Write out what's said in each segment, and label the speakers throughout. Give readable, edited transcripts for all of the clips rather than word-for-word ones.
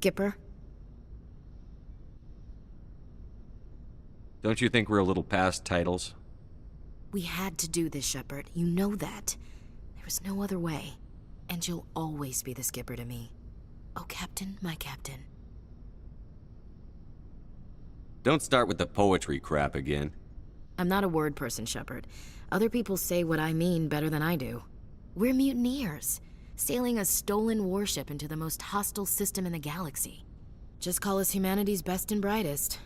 Speaker 1: Skipper?
Speaker 2: Don't you think we're a little past titles?
Speaker 1: We had to do this, Shepard. You know that. There was no other way. And you'll always be the skipper to me. Oh, Captain, my captain.
Speaker 2: Don't start with the poetry crap again.
Speaker 1: I'm not a word person, Shepard. Other people say what I mean better than I do. We're mutineers, sailing a stolen warship into the most hostile system in the galaxy. Just call us humanity's best and brightest.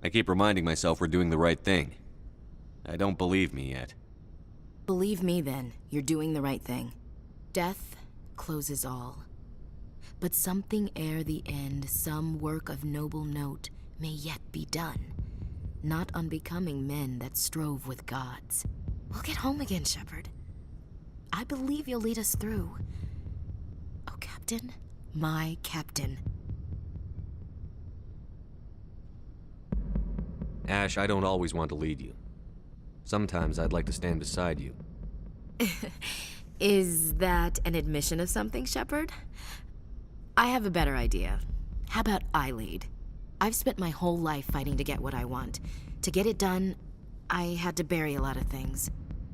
Speaker 2: I keep reminding myself we're doing the right thing. I don't believe me yet.
Speaker 1: Believe me then, you're doing the right thing. Death closes all. But something ere the end, some work of noble note, may yet be done. Not unbecoming men that strove with gods. We'll get home again, Shepard. I believe you'll lead us through. Oh, Captain, my captain.
Speaker 2: Ash, I don't always want to lead you. Sometimes I'd like to stand beside you.
Speaker 1: Is that an admission of something, Shepard? I have a better idea. How about I lead? I've spent my whole life fighting to get what I want. To get it done, I had to bury a lot of things.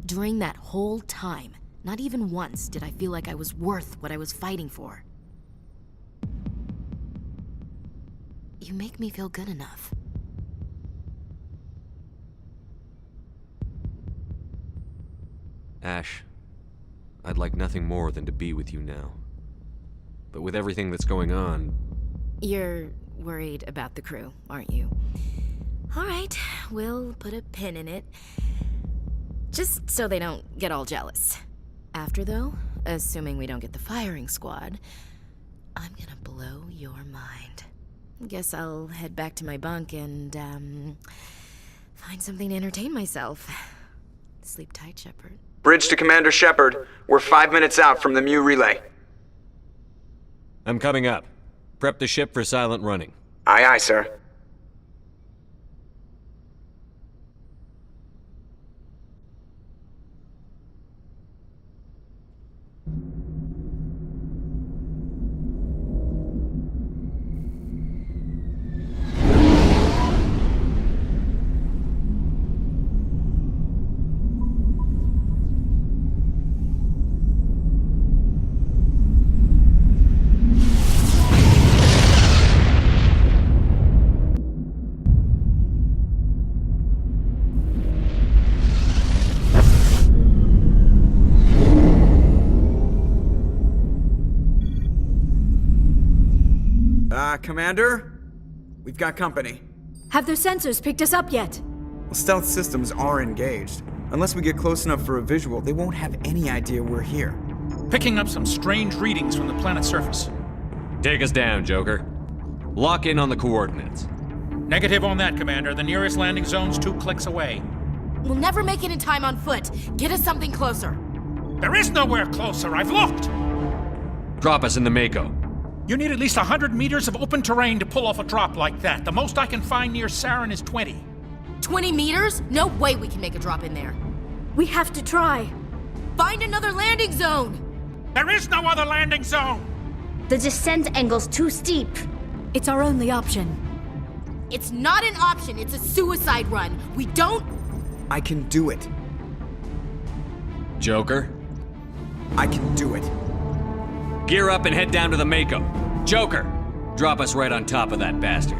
Speaker 1: During that whole time, not even once did I feel like I was worth what I was fighting for. You make me feel good enough.
Speaker 2: Ash, I'd like nothing more than to be with you now. But with everything that's going on...
Speaker 1: You're worried about the crew, aren't you? All right, we'll put a pin in it. Just so they don't get all jealous. After, though, assuming we don't get the firing squad, I'm gonna blow your mind. Guess I'll head back to my bunk and, find something to entertain myself. Sleep tight, Shepard.
Speaker 3: Bridge to Commander Shepard. We're 5 minutes out from the Mu relay.
Speaker 2: I'm coming up. Prep the ship for silent running.
Speaker 3: Aye, aye, sir.
Speaker 4: Commander? We've got company.
Speaker 5: Have their sensors picked us up yet?
Speaker 4: Well, stealth systems are engaged. Unless we get close enough for a visual, they won't have any idea we're here.
Speaker 6: Picking up some strange readings from the planet's surface.
Speaker 2: Take us down, Joker. Lock in on the coordinates.
Speaker 6: Negative on that, Commander. The nearest landing zone's 2 clicks away.
Speaker 1: We'll never make it in time on foot. Get us something closer.
Speaker 6: There is nowhere closer. I've looked.
Speaker 2: Drop us in the Mako.
Speaker 6: You need at least 100 meters of open terrain to pull off a drop like that. The most I can find near Saren is 20.
Speaker 1: 20 meters? No way we can make a drop in there.
Speaker 5: We have to try.
Speaker 1: Find another landing zone!
Speaker 6: There is no other landing zone!
Speaker 7: The descent angle's too steep.
Speaker 5: It's our only option.
Speaker 1: It's not an option, it's a suicide run. We don't...
Speaker 4: I can do it.
Speaker 2: Joker,
Speaker 4: I can do it.
Speaker 2: gear up and head down to the Mako. Joker, drop us right on top of that bastard.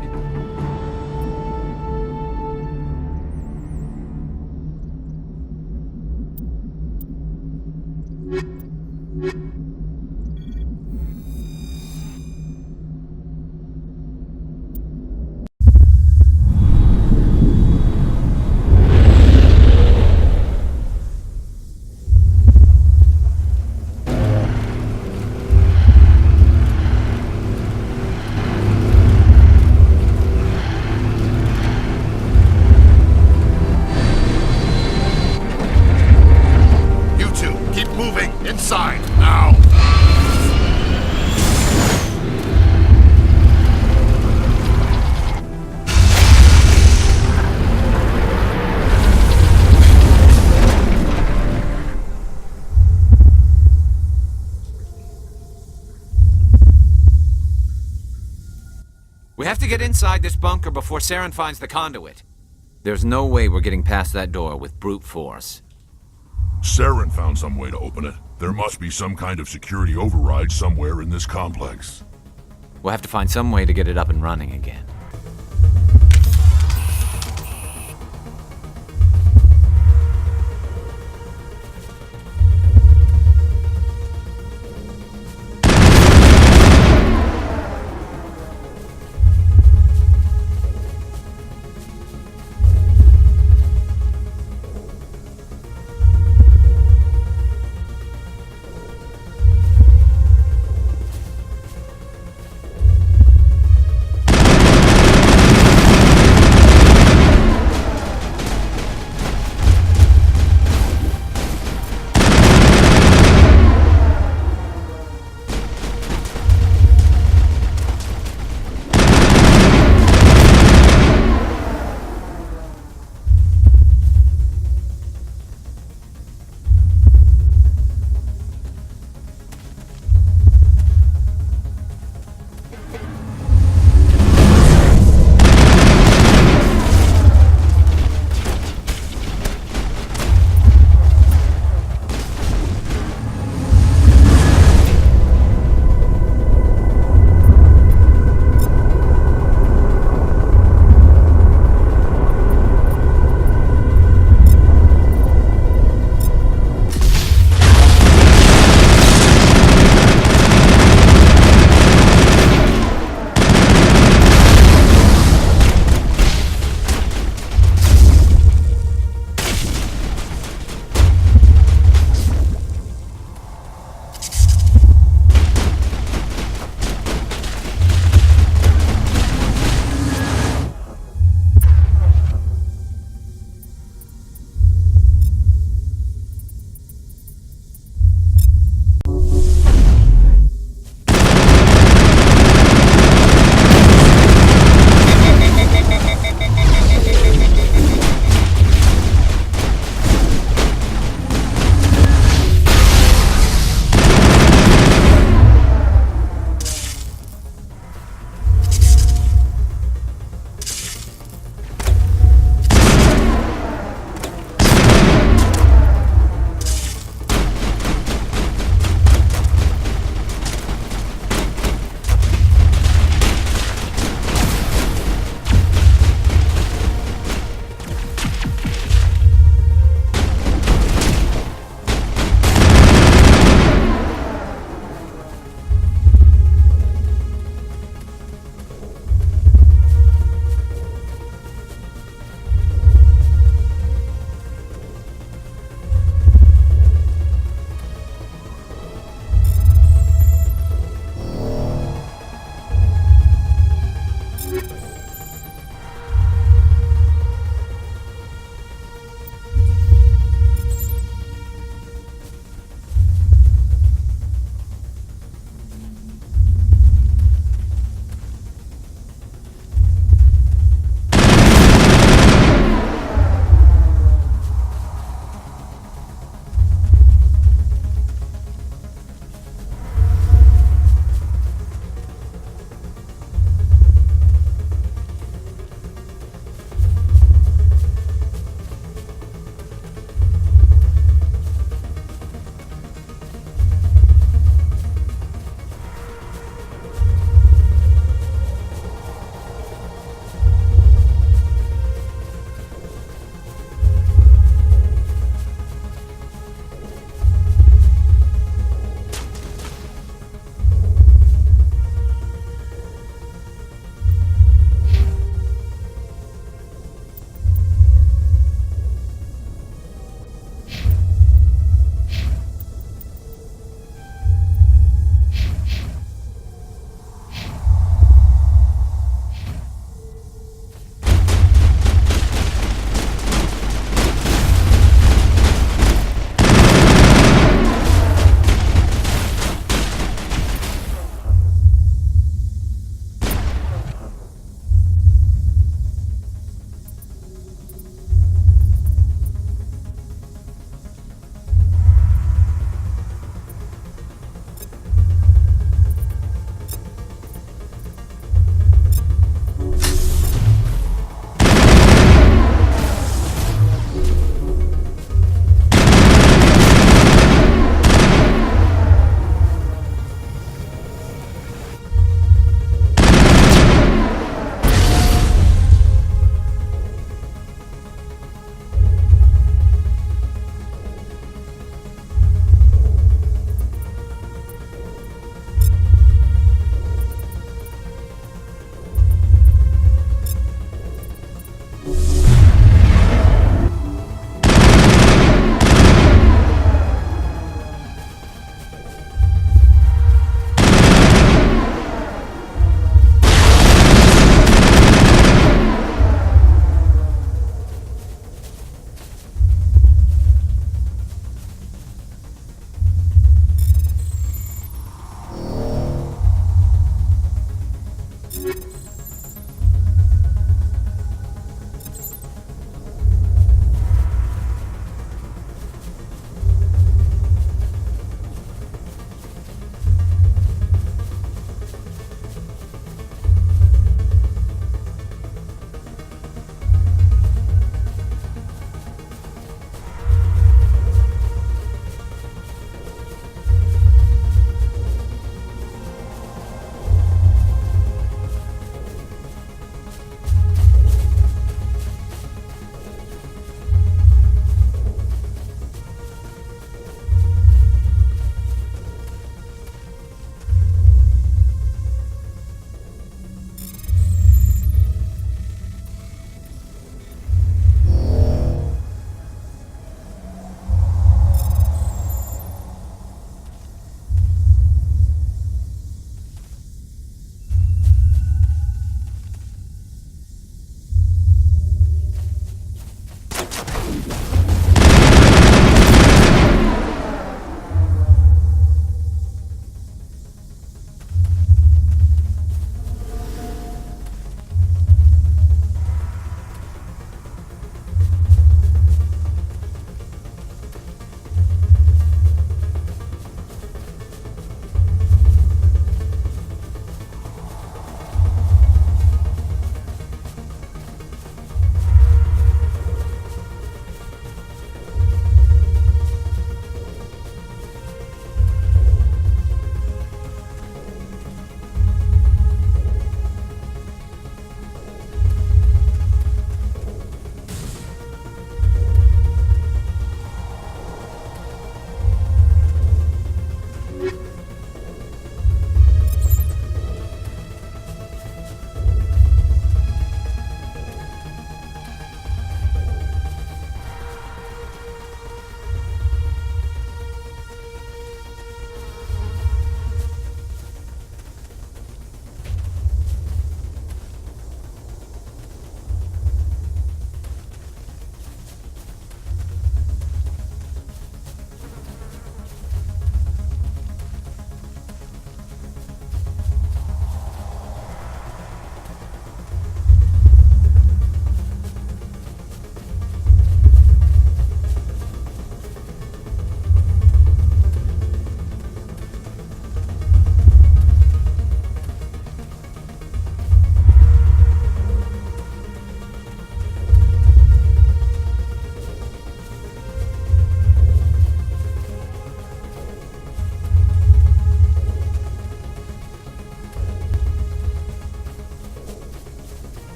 Speaker 8: We have to get inside this bunker before Saren finds the conduit. There's no way we're getting past that door with brute force.
Speaker 9: Saren found some way to open it. There must be some kind of security override somewhere in this complex.
Speaker 8: We'll have to find some way to get it up and running again.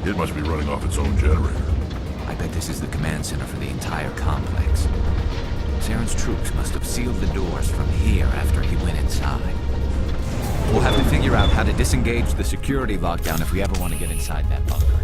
Speaker 9: It must be running off its own generator.
Speaker 8: I bet this is the command center for the entire complex. Saren's troops must have sealed the doors from here after he went inside. We'll have to figure out how to disengage the security lockdown if we ever want to get inside that bunker.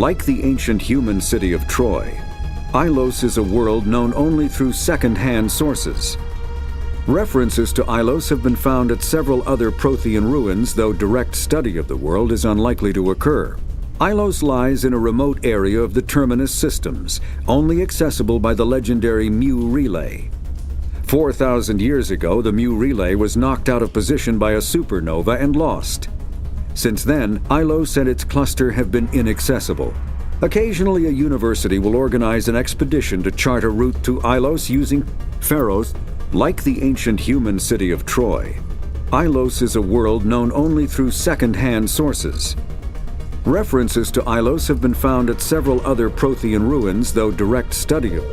Speaker 10: Like the ancient human city of Troy, Ilos is a world known only through second-hand sources. References to Ilos have been found at several other Prothean ruins, though direct study of the world is unlikely to occur. Ilos lies in a remote area of the Terminus systems, only accessible by the legendary Mu Relay. 4,000 years ago, the Mu Relay was knocked out of position by a supernova and lost. Since then, Ilos and its cluster have been inaccessible. Occasionally, a university will organize an expedition to chart a route to Ilos using pharaohs. Like the ancient human city of Troy, Ilos is a world known only through second-hand sources. References to Ilos have been found at several other Prothean ruins, though direct study of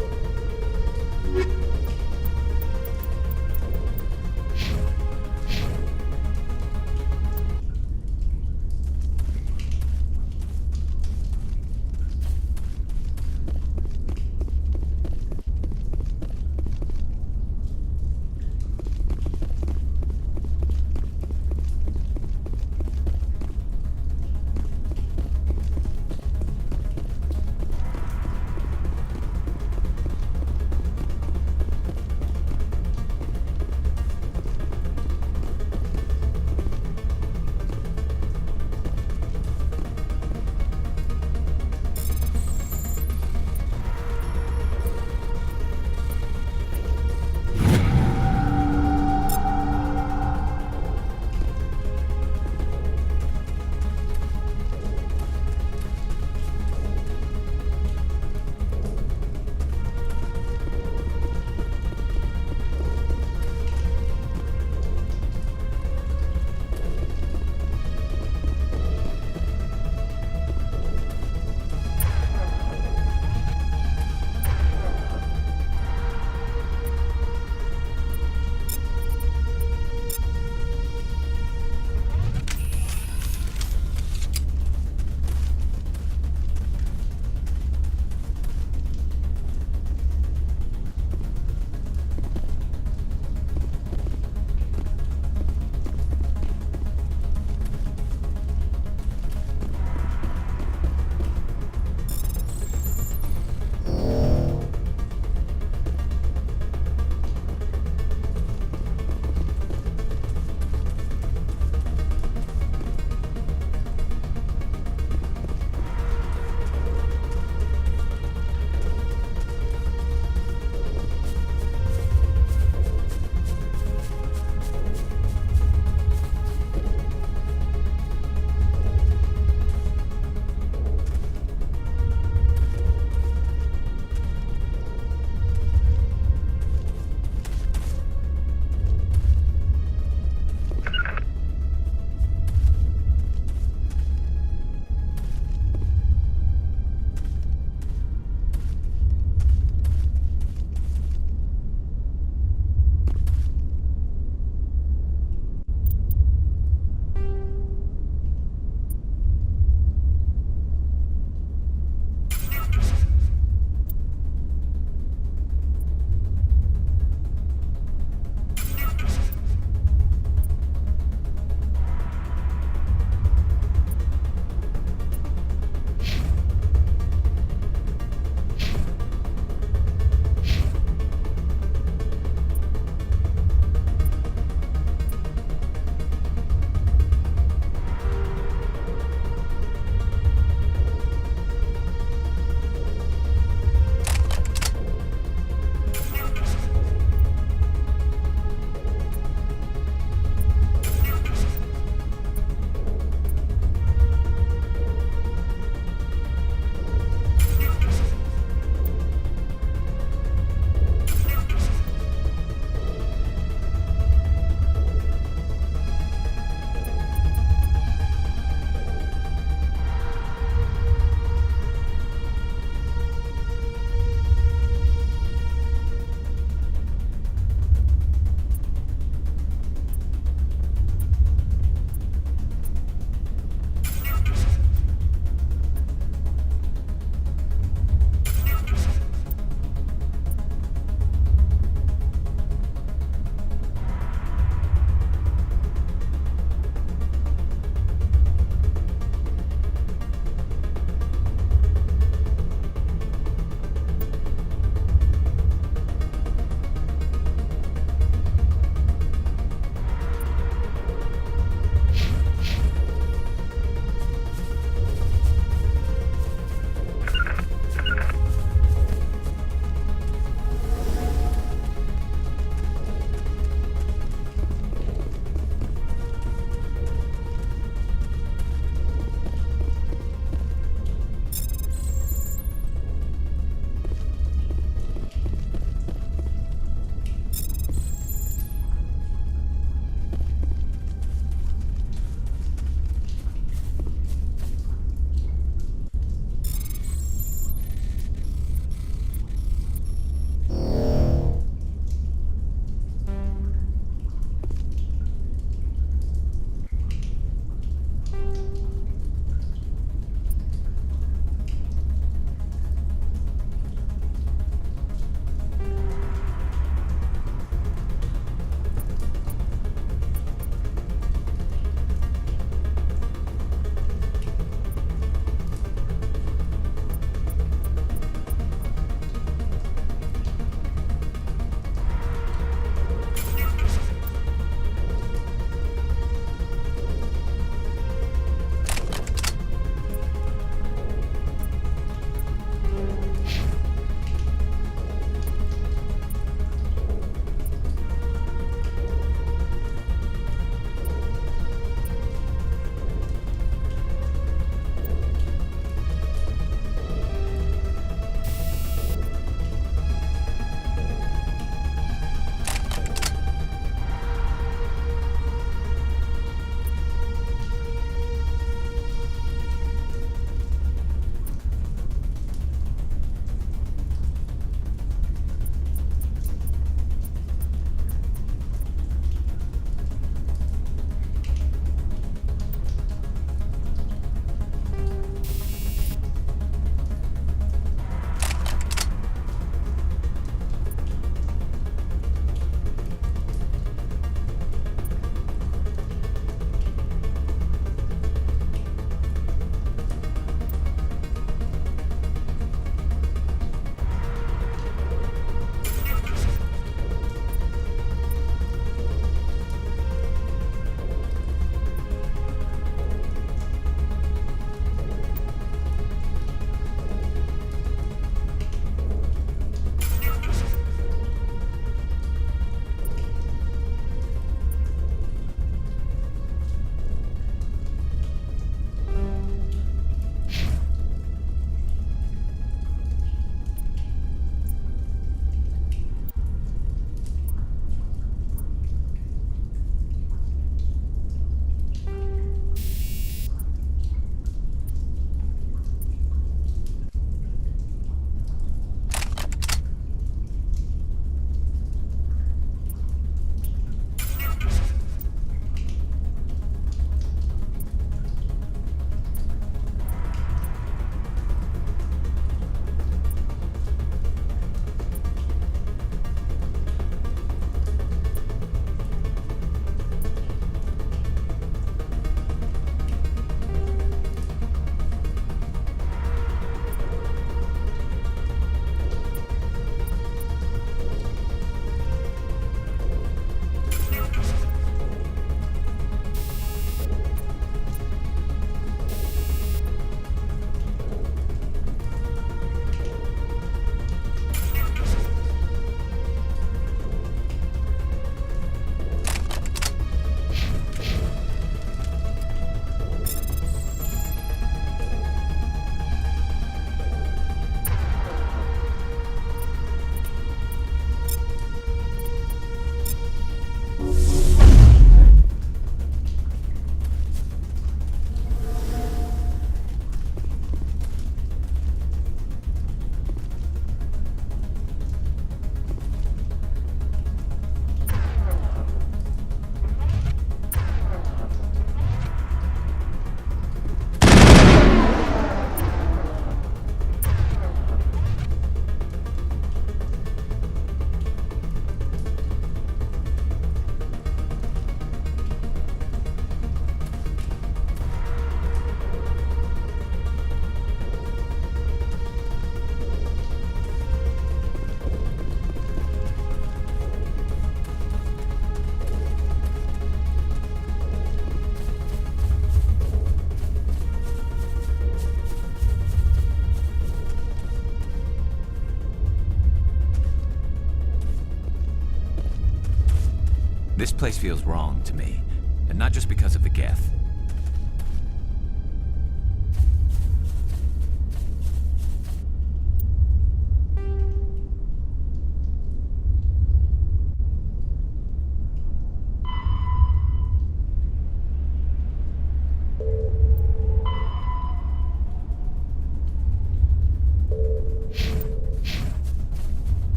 Speaker 8: This place feels wrong to me, and not just because of the Geth.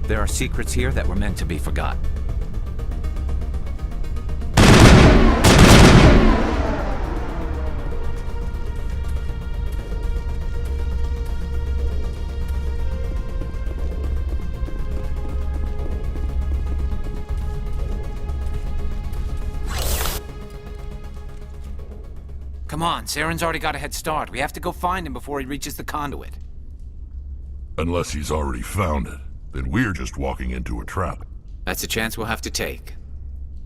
Speaker 8: There are secrets here that were meant to be forgotten. Come on, Saren's already got a head start. We have to go find him before he reaches the conduit.
Speaker 9: Unless he's already found it, then we're just walking into a trap.
Speaker 8: That's a chance we'll have to take.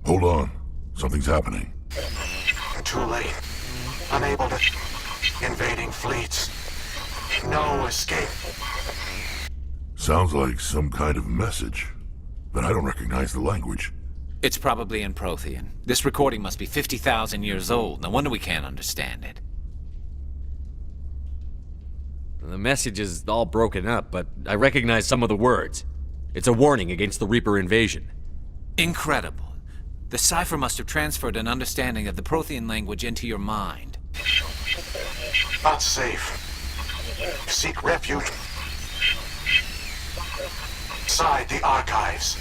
Speaker 9: Hold on. Something's happening.
Speaker 11: Too late. Unable to... Invading fleets. No escape.
Speaker 9: Sounds like some kind of message, but I don't recognize the language.
Speaker 8: It's probably in Prothean. This recording must be 50,000 years old. No wonder we can't understand it.
Speaker 2: The message is all broken up, but I recognize some of the words. It's a warning against the Reaper invasion.
Speaker 8: Incredible. The cipher must have transferred an understanding of the Prothean language into your mind.
Speaker 11: Not safe. Seek refuge. Inside the archives.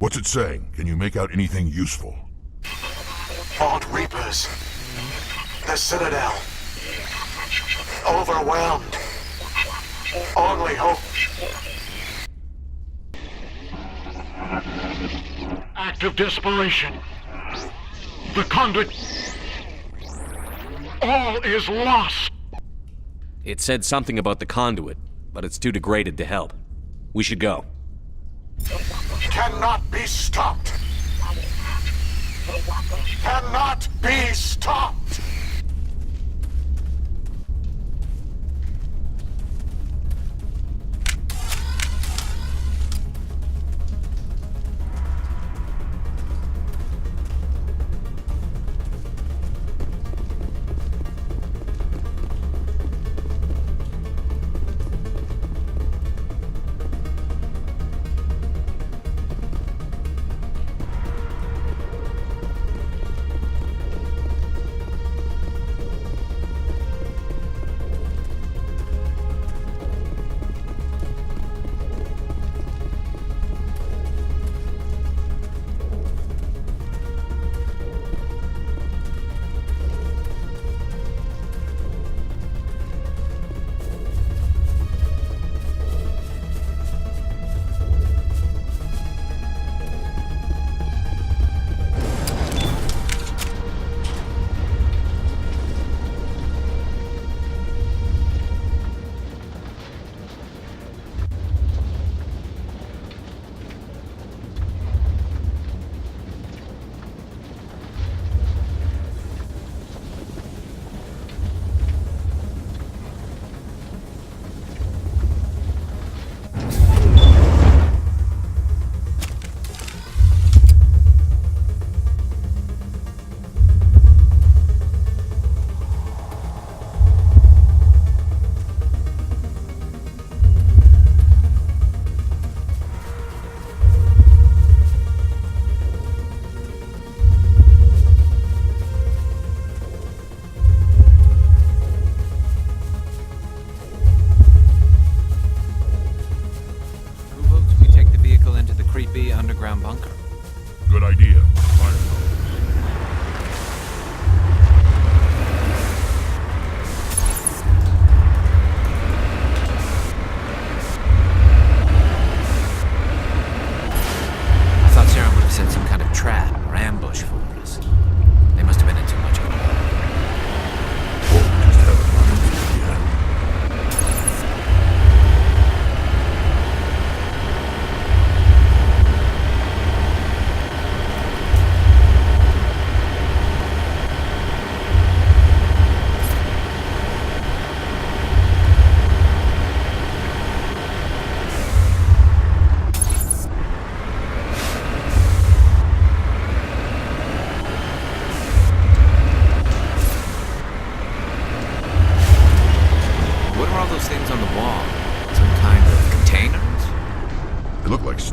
Speaker 9: What's it saying? Can you make out anything useful?
Speaker 11: Fought Reapers. The Citadel. Overwhelmed. Only hope.
Speaker 12: Act of desperation. The conduit. All is lost.
Speaker 2: It said something about the conduit, but it's too degraded to help. We should go.
Speaker 11: Cannot be stopped. Cannot be stopped.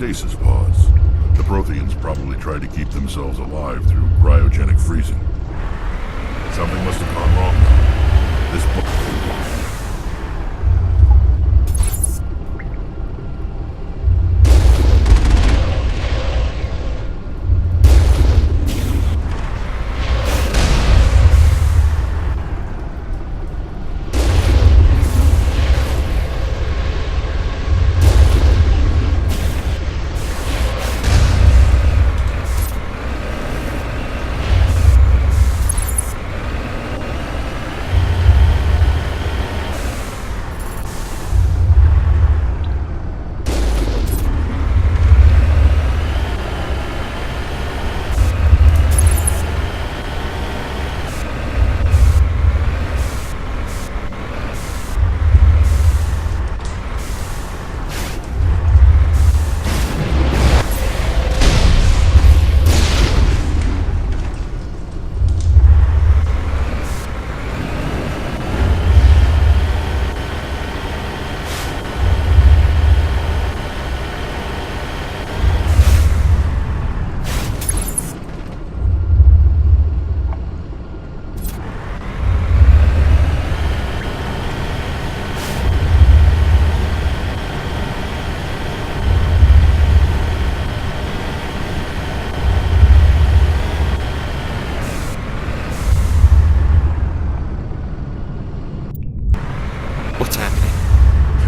Speaker 9: stasis pods. The Protheans probably tried to keep themselves alive through cryogenic freezing. Something must have gone wrong now. This book...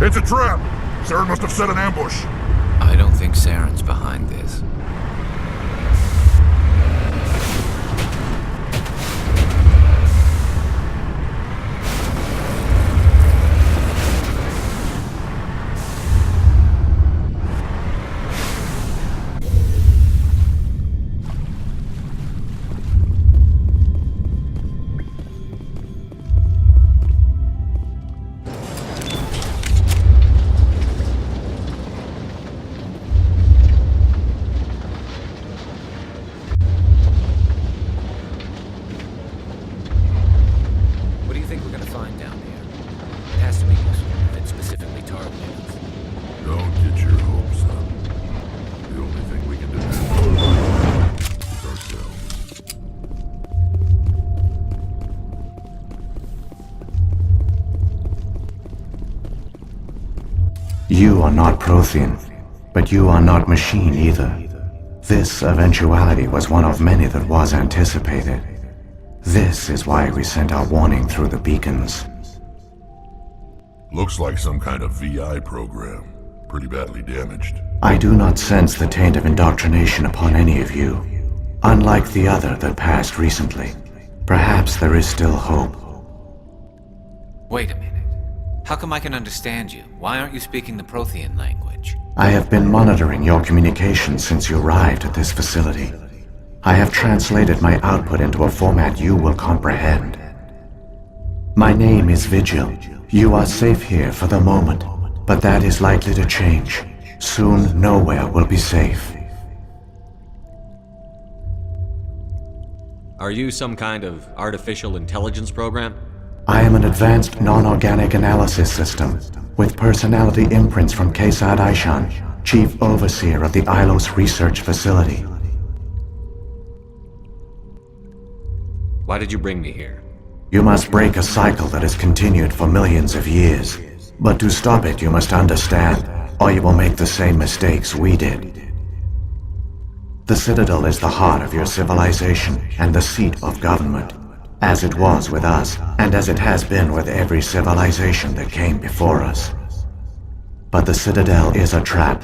Speaker 9: It's a trap! Saren must have set an ambush.
Speaker 8: I don't think Saren's behind this.
Speaker 13: You are not Prothean, but you are not machine either. This eventuality was one of many that was anticipated. This is why we sent our warning through the beacons.
Speaker 9: Looks like some kind of VI program. Pretty badly damaged.
Speaker 13: I do not sense the taint of indoctrination upon any of you. Unlike the other that passed recently. Perhaps there is still hope.
Speaker 8: Wait a minute. How come I can understand you? Why aren't you speaking the Prothean language?
Speaker 13: I have been monitoring your communications since you arrived at this facility. I have translated my output into a format you will comprehend. My name is Vigil. You are safe here for the moment, but that is likely to change. Soon, nowhere will be safe.
Speaker 2: Are you some kind of artificial intelligence program?
Speaker 13: I am an advanced non-organic analysis system, with personality imprints from Kesad Aishan, Chief Overseer of the Ilos Research Facility.
Speaker 2: Why did you bring me here?
Speaker 13: You must break a cycle that has continued for millions of years. But to stop it, you must understand, or you will make the same mistakes we did. The Citadel is the heart of your civilization and the seat of government. As it was with us, and as it has been with every civilization that came before us. But the Citadel is a trap.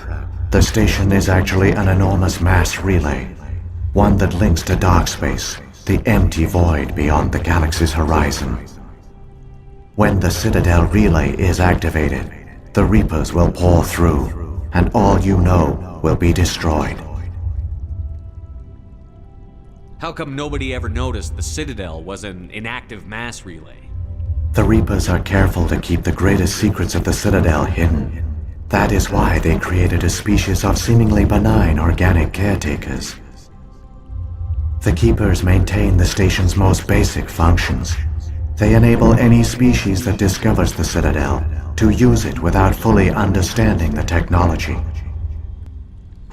Speaker 13: The station is actually an enormous mass relay. One that links to dark space, the empty void beyond the galaxy's horizon. When the Citadel relay is activated, the Reapers will pour through, and all you know will be destroyed.
Speaker 2: How come nobody ever noticed the Citadel was an inactive mass relay?
Speaker 13: The Reapers are careful to keep the greatest secrets of the Citadel hidden. That is why they created a species of seemingly benign organic caretakers. The Keepers maintain the station's most basic functions. They enable any species that discovers the Citadel to use it without fully understanding the technology.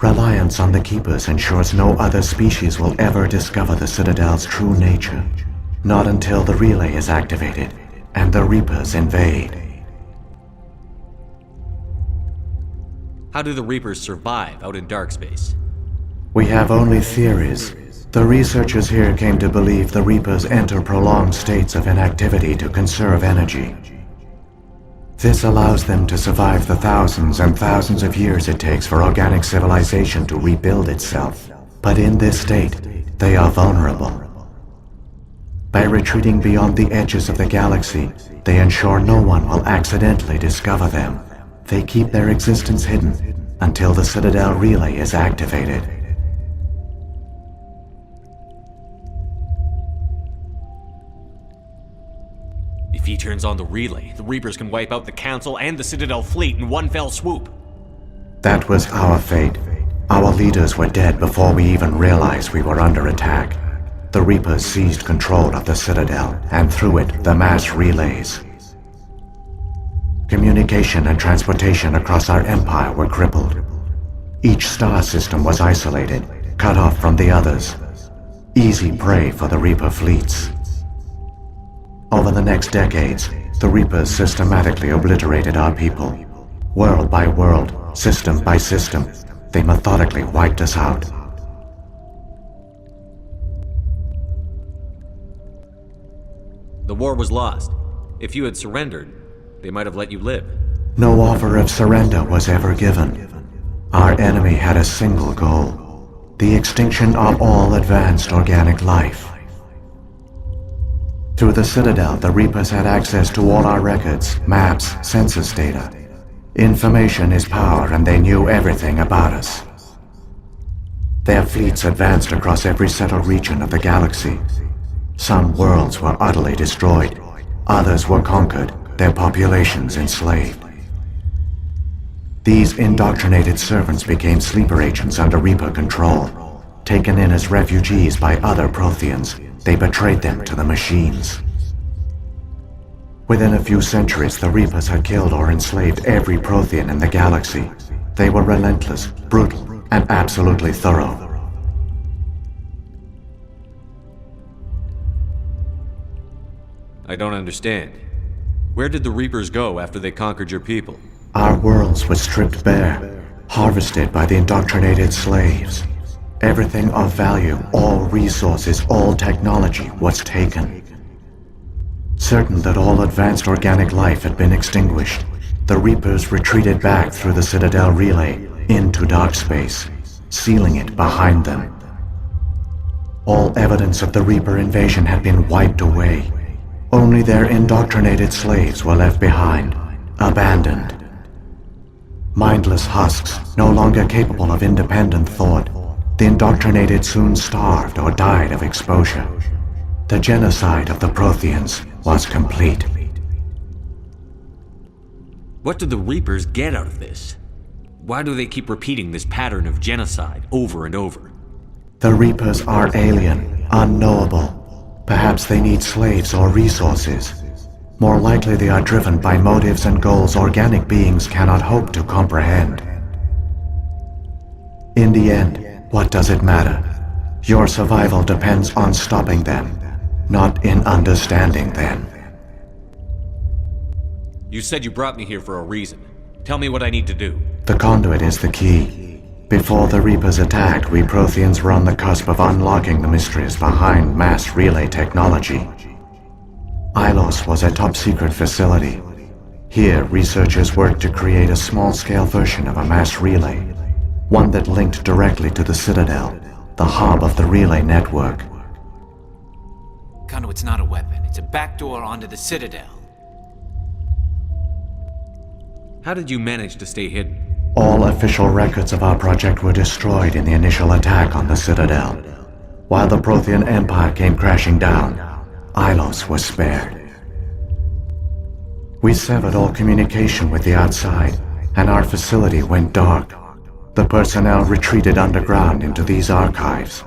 Speaker 13: Reliance on the Keepers ensures no other species will ever discover the Citadel's true nature. Not until the relay is activated and the Reapers invade.
Speaker 2: How do the Reapers survive out in dark space?
Speaker 13: We have only theories. The researchers here came to believe the Reapers enter prolonged states of inactivity to conserve energy. This allows them to survive the thousands and thousands of years it takes for organic civilization to rebuild itself. But in this state, they are vulnerable. By retreating beyond the edges of the galaxy, they ensure no one will accidentally discover them. They keep their existence hidden until the Citadel relay is activated.
Speaker 2: If he turns on the relay, the Reapers can wipe out the Council and the Citadel fleet in one fell swoop.
Speaker 13: That was our fate. Our leaders were dead before we even realized we were under attack. The Reapers seized control of the Citadel, and through it, the mass relays. Communication and transportation across our empire were crippled. Each star system was isolated, cut off from the others. Easy prey for the Reaper fleets. Over the next decades, the Reapers systematically obliterated our people. World by world, system by system, they methodically wiped us out.
Speaker 2: The war was lost. If you had surrendered, they might have let you live.
Speaker 13: No offer of surrender was ever given. Our enemy had a single goal: the extinction of all advanced organic life. Through the Citadel, the Reapers had access to all our records, maps, census data. Information is power, and they knew everything about us. Their fleets advanced across every settled region of the galaxy. Some worlds were utterly destroyed, others were conquered, their populations enslaved. These indoctrinated servants became sleeper agents under Reaper control. Taken in as refugees by other Protheans, they betrayed them to the machines. Within a few centuries, the Reapers had killed or enslaved every Prothean in the galaxy. They were relentless, brutal, and absolutely thorough.
Speaker 2: I don't understand. Where did the Reapers go after they conquered your people?
Speaker 13: Our worlds were stripped bare, harvested by the indoctrinated slaves. Everything of value, all resources, all technology was taken. Certain that all advanced organic life had been extinguished, the Reapers retreated back through the Citadel relay into dark space, sealing it behind them. All evidence of the Reaper invasion had been wiped away. Only their indoctrinated slaves were left behind, abandoned. Mindless husks, no longer capable of independent thought, the indoctrinated soon starved or died of exposure. The genocide of the Protheans was complete.
Speaker 2: What do the Reapers get out of this? Why do they keep repeating this pattern of genocide over and over?
Speaker 13: The Reapers are alien, unknowable. Perhaps they need slaves or resources. More likely they are driven by motives and goals organic beings cannot hope to comprehend. In the end, what does it matter? Your survival depends on stopping them, not in understanding them.
Speaker 2: You said you brought me here for a reason. Tell me what I need to do.
Speaker 13: The conduit is the key. Before the Reapers attacked, we Protheans were on the cusp of unlocking the mysteries behind mass relay technology. Ilos was a top-secret facility. Here, researchers worked to create a small-scale version of a mass relay, one that linked directly to the Citadel, the hub of the relay network.
Speaker 8: Conduit's not a weapon. It's a backdoor onto the Citadel.
Speaker 2: How did you manage to stay hidden?
Speaker 13: All official records of our project were destroyed in the initial attack on the Citadel. While the Prothean Empire came crashing down, Ilos was spared. We severed all communication with the outside, and our facility went dark. The personnel retreated underground into these archives.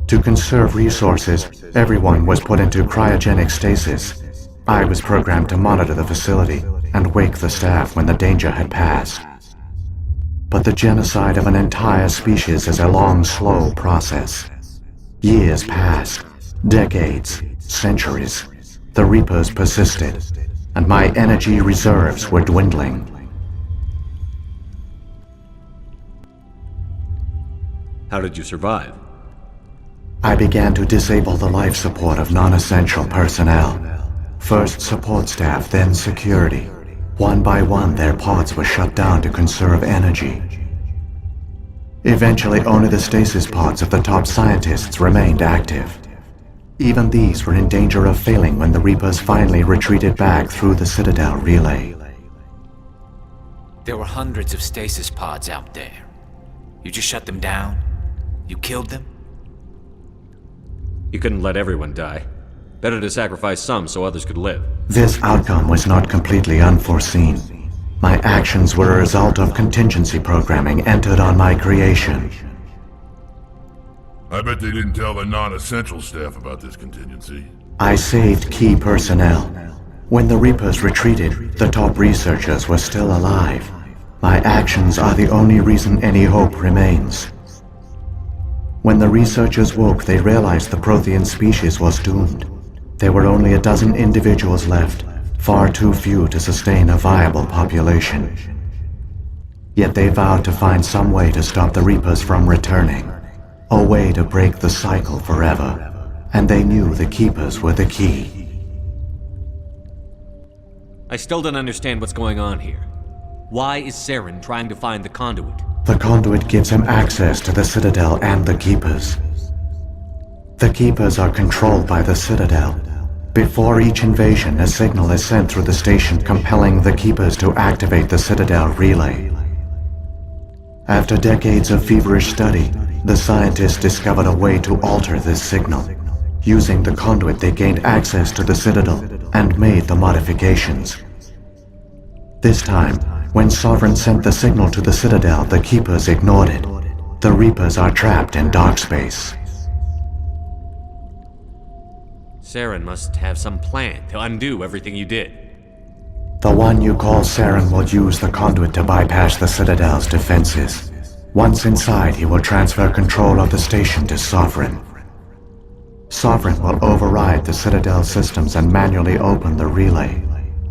Speaker 13: To conserve resources, everyone was put into cryogenic stasis. I was programmed to monitor the facility and wake the staff when the danger had passed. But the genocide of an entire species is a long, slow process. Years passed, decades, centuries. The Reapers persisted, and my energy reserves were dwindling.
Speaker 2: How did you survive?
Speaker 13: I began to disable the life support of non-essential personnel. First support staff, then security. One by one, their pods were shut down to conserve energy. Eventually, only the stasis pods of the top scientists remained active. Even these were in danger of failing when the Reapers finally retreated back through the Citadel relay.
Speaker 8: There were hundreds of stasis pods out there. You just shut them down? You killed them?
Speaker 2: You couldn't let everyone die. Better to sacrifice some so others could live.
Speaker 13: This outcome was not completely unforeseen. My actions were a result of contingency programming entered on my creation.
Speaker 9: I bet they didn't tell the non-essential staff about this contingency.
Speaker 13: I saved key personnel. When the Reapers retreated, the top researchers were still alive. My actions are the only reason any hope remains. When the researchers woke, they realized the Prothean species was doomed. There were only a dozen individuals left, far too few to sustain a viable population. Yet they vowed to find some way to stop the Reapers from returning. A way to break the cycle forever. And they knew the Keepers were the key.
Speaker 2: I still don't understand what's going on here. Why is Saren trying to find the conduit?
Speaker 13: The conduit gives him access to the Citadel and the Keepers. The Keepers are controlled by the Citadel. Before each invasion, a signal is sent through the station compelling the Keepers to activate the Citadel relay. After decades of feverish study, the scientists discovered a way to alter this signal. Using the conduit, they gained access to the Citadel and made the modifications. This time, when Sovereign sent the signal to the Citadel, the Keepers ignored it. The Reapers are trapped in dark space.
Speaker 2: Saren must have some plan to undo everything you did.
Speaker 13: The one you call Saren will use the conduit to bypass the Citadel's defenses. Once inside, he will transfer control of the station to Sovereign. Sovereign will override the Citadel systems and manually open the relay,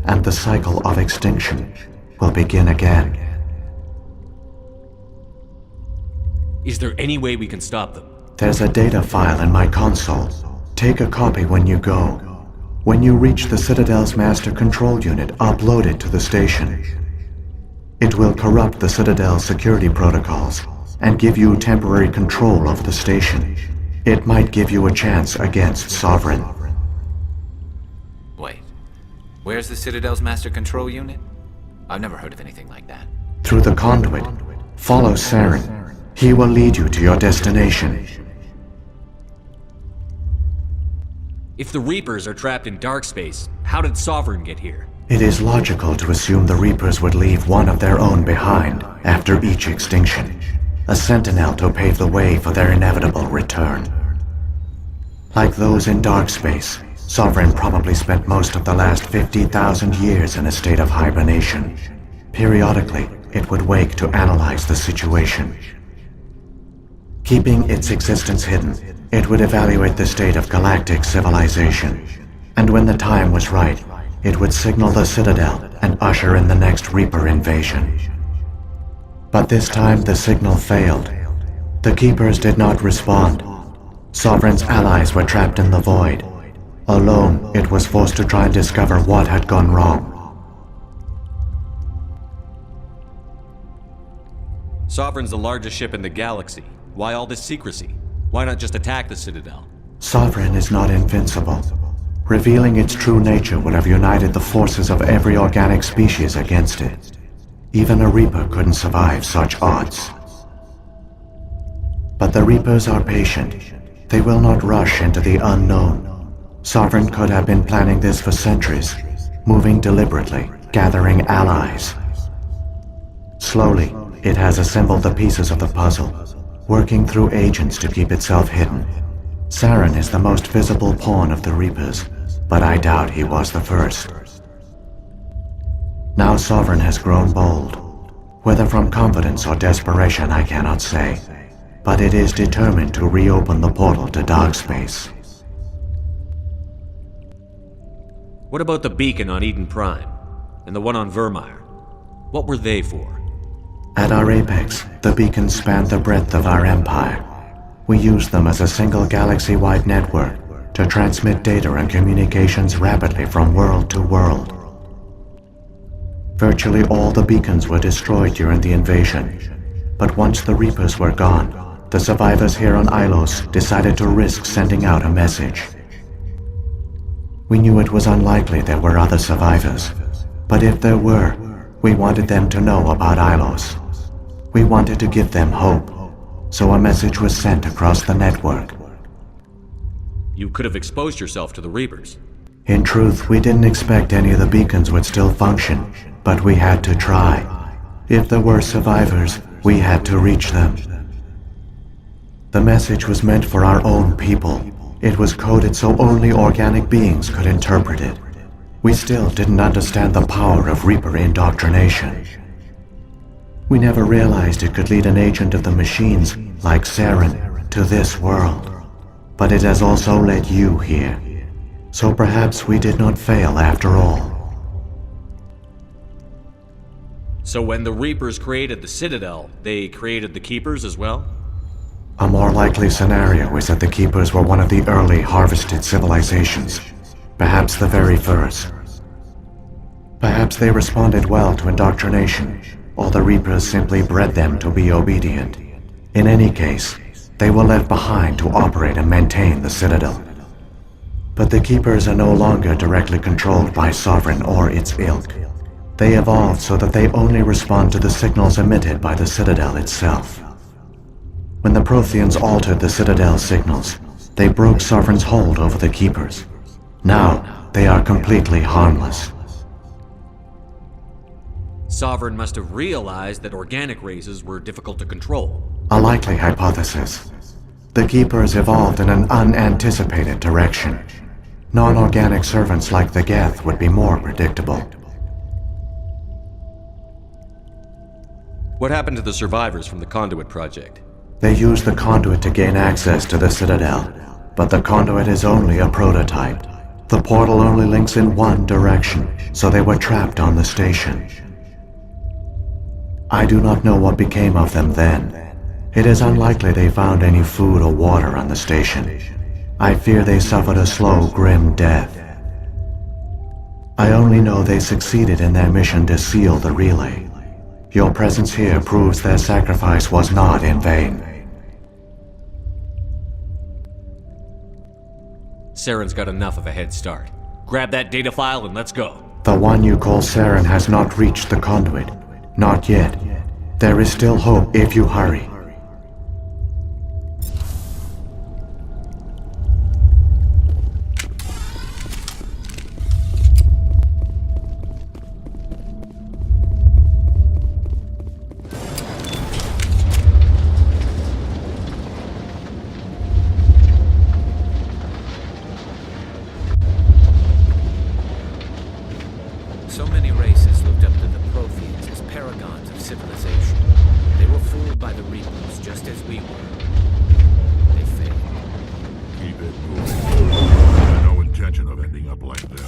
Speaker 13: and the cycle of extinction will begin again.
Speaker 2: Is there any way we can stop them?
Speaker 13: There's a data file in my console. Take a copy when you go. When you reach the Citadel's master control unit, upload it to the station. It will corrupt the Citadel's security protocols and give you temporary control of the station. It might give you a chance against Sovereign.
Speaker 8: Wait. Where's the Citadel's master control unit? I've never heard of anything like that.
Speaker 13: Through the conduit, follow Saren. He will lead you to your destination.
Speaker 2: If the Reapers are trapped in dark space, how did Sovereign get here?
Speaker 13: It is logical to assume the Reapers would leave one of their own behind after each extinction. A sentinel to pave the way for their inevitable return. Like those in dark space, Sovereign probably spent most of the last 50,000 years in a state of hibernation. Periodically, it would wake to analyze the situation. Keeping its existence hidden, it would evaluate the state of galactic civilization. And when the time was right, it would signal the Citadel and usher in the next Reaper invasion. But this time the signal failed. The Keepers did not respond. Sovereign's allies were trapped in the void. Alone, it was forced to try and discover what had gone wrong.
Speaker 2: Sovereign's the largest ship in the galaxy. Why all this secrecy? Why not just attack the Citadel?
Speaker 13: Sovereign is not invincible. Revealing its true nature would have united the forces of every organic species against it. Even a Reaper couldn't survive such odds. But the Reapers are patient. They will not rush into the unknown. Sovereign could have been planning this for centuries, moving deliberately, gathering allies. Slowly, it has assembled the pieces of the puzzle, working through agents to keep itself hidden. Saren is the most visible pawn of the Reapers, but I doubt he was the first. Now Sovereign has grown bold. Whether from confidence or desperation, I cannot say. But it is determined to reopen the portal to dark space.
Speaker 2: What about the beacon on Eden Prime? And the one on Vermeer? What were they for?
Speaker 13: At our apex, the beacons spanned the breadth of our empire. We used them as a single galaxy-wide network to transmit data and communications rapidly from world to world. Virtually all the beacons were destroyed during the invasion, but once the Reapers were gone, the survivors here on Ilos decided to risk sending out a message. We knew it was unlikely there were other survivors, but if there were, we wanted them to know about Ilos. We wanted to give them hope, so a message was sent across the network.
Speaker 2: You could have exposed yourself to the Reapers.
Speaker 13: In truth, we didn't expect any of the beacons would still function, but we had to try. If there were survivors, we had to reach them. The message was meant for our own people. It was coded so only organic beings could interpret it. We still didn't understand the power of Reaper indoctrination. We never realized it could lead an agent of the machines, like Saren, to this world. But it has also led you here. So perhaps we did not fail after all.
Speaker 2: So when the Reapers created the Citadel, they created the Keepers as well?
Speaker 13: A more likely scenario is that the Keepers were one of the early harvested civilizations, perhaps the very first. Perhaps they responded well to indoctrination, or the Reapers simply bred them to be obedient. In any case, they were left behind to operate and maintain the Citadel. But the Keepers are no longer directly controlled by Sovereign or its ilk. They evolved so that they only respond to the signals emitted by the Citadel itself. When the Protheans altered the Citadel's signals, they broke Sovereign's hold over the Keepers. Now, they are completely harmless.
Speaker 2: Sovereign must have realized that organic races were difficult to control.
Speaker 13: A likely hypothesis. The Keepers evolved in an unanticipated direction. Non-organic servants like the Geth would be more predictable.
Speaker 2: What happened to the survivors from the Conduit project?
Speaker 13: They used the conduit to gain access to the Citadel, but the conduit is only a prototype. The portal only links in one direction, so they were trapped on the station. I do not know what became of them then. It is unlikely they found any food or water on the station. I fear they suffered a slow, grim death. I only know they succeeded in their mission to seal the relay. Your presence here proves their sacrifice was not in vain.
Speaker 2: Saren's got enough of a head start. Grab that data file and let's go.
Speaker 13: The one you call Saren has not reached the conduit. Not yet. There is still hope if you hurry.
Speaker 8: So many races looked up to the Protheans as paragons of civilization. They were fooled by the Reapers just as we were. They failed.
Speaker 9: Keep it moving. I had no intention of ending up like them.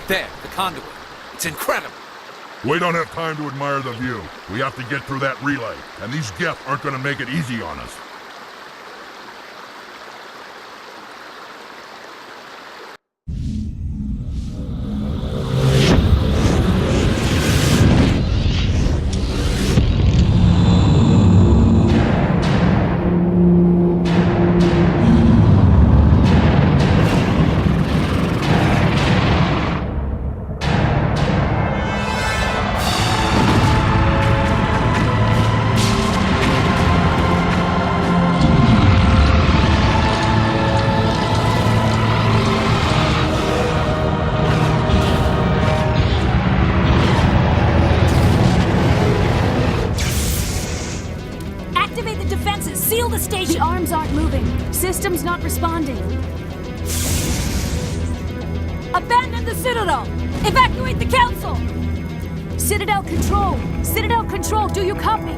Speaker 8: There, the conduit. It's incredible.
Speaker 9: We don't have time to admire the view. We have to get through that relay, and these Geth aren't gonna make it easy on us.
Speaker 5: The arms aren't moving. Systems not responding. Abandon the Citadel! Evacuate the Council! Citadel Control! Citadel Control, do you copy?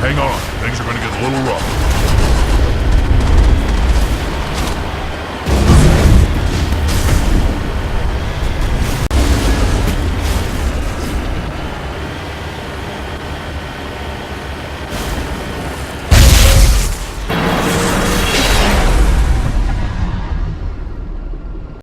Speaker 9: Hang on, things are gonna get a little rough.